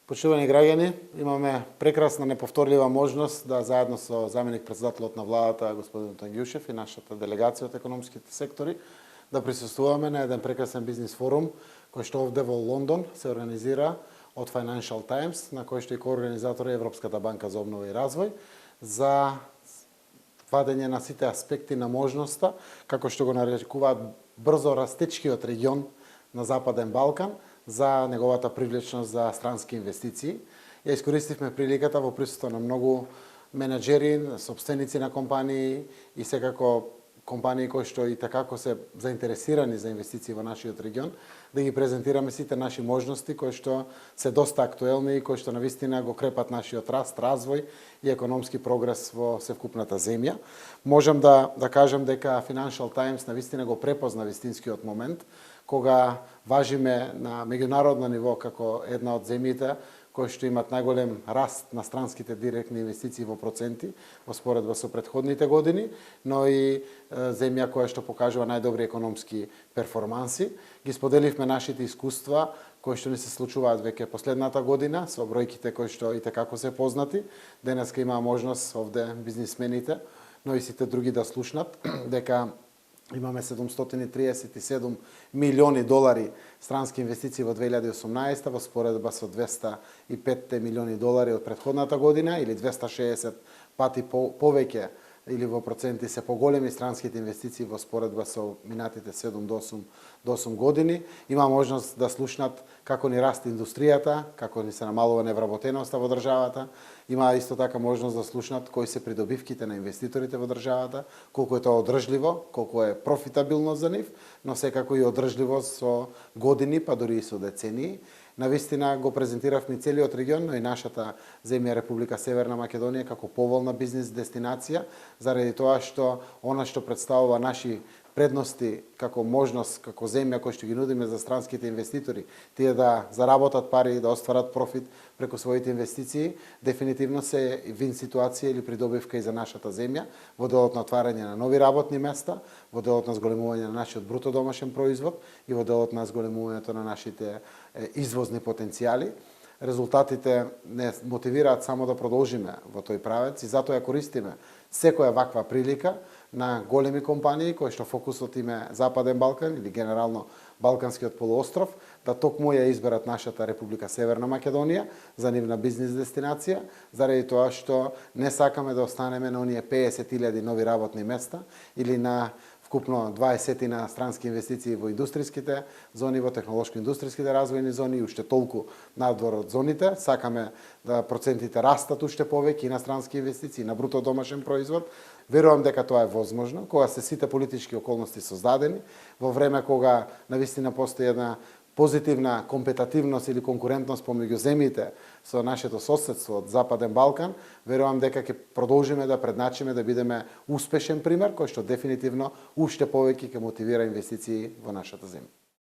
Почитувани граѓани, имаме прекрасна неповторлива можност да заедно со заменик председателот на владата господин Тангјушев и нашата делегација од економските сектори да присуствуваме на еден прекрасен бизнис форум кој што овде во Лондон се организира од Financial Times, на кој што и коорганизатор е Европската банка за обнова и развој, за вадење на сите аспекти на можноста, како што го нарекуваат брзо растечкиот регион на Западен Балкан, за неговата привлечност за странски инвестиции. Ја искористивме приликата во присуство на многу менеджери, собственици на компании и секако компании кои што и такако се заинтересирани за инвестиции во нашиот регион, да ги презентираме сите наши можности кои што се доста актуелни и кои што навистина го крепат нашиот раст, развој и економски прогрес во севкупната земја. Можам да кажам дека Financial Times навистина го препозна вистинскиот момент, кога важиме на меѓународно ниво како една од земјите кои што имат најголем раст на странските директни инвестиции во проценти во споредба со претходните години, но и земја која што покажува најдобри економски перформанси. Ги споделивме нашите искуства кои што ни се случуваат веќе последната година со бројките кои што и како се познати. Денеска има можност овде бизнисмените, но и сите други да слушнат дека имаме 737 милиони долари странски инвестиции во 2018 во споредба со 205 милиони долари од претходната година или 260 пати повеќе или во проценти се поголеми странските инвестиции во споредба со минатите 7 до 8 години. Има можност да слушнат како ни расте индустријата, како ни се намалува невработеноста во државата. Има исто така можност да слушнат кои се придобивките на инвеститорите во државата, колку е тоа одржливо, колку е профитабилно за нив, но секако и одржливо со години, па дури и со децении. Навистина го презентиравме целиот регион, но и нашата земја Република Северна Македонија како поволна бизнис дестинација, заради тоа што она што представува наши предности како можност, како земја која што ги нудиме за странските инвеститори, тие да заработат пари, да остварат профит преку своите инвестиции, дефинитивно се вин ситуација или придобивка и за нашата земја, во делот на отварање на нови работни места, во делот на зголемување на нашиот бруто домашен производ и во делот на зголемувањето на нашите извозни потенцијали. Резултатите не мотивираат само да продолжиме во тој правец и затоа ја користиме секоја ваква прилика на големи компании кои што фокусот им е Западен Балкан или генерално Балканскиот полуостров, да токму ја изберат нашата Република Северна Македонија за нивна бизнис дестинација, заради тоа што не сакаме да останеме на оние 50.000 нови работни места или на вкупно 20 на странски инвестиции во индустриските зони, во технолошко-индустриските развојни зони и уште толку надвор од зоните. Сакаме да процентите растат уште повеќе и на странски инвестиции, на бруто домашен производ. Верувам дека тоа е возможно, кога се сите политички околности создадени, во време кога навистина постои една позитивна компетативност или конкурентност помеѓу земјите со нашето соседство од Западен Балкан, верувам дека ќе продолжиме да предначиме да бидеме успешен пример кој што дефинитивно уште повеќе ќе мотивира инвестиции во нашата земја.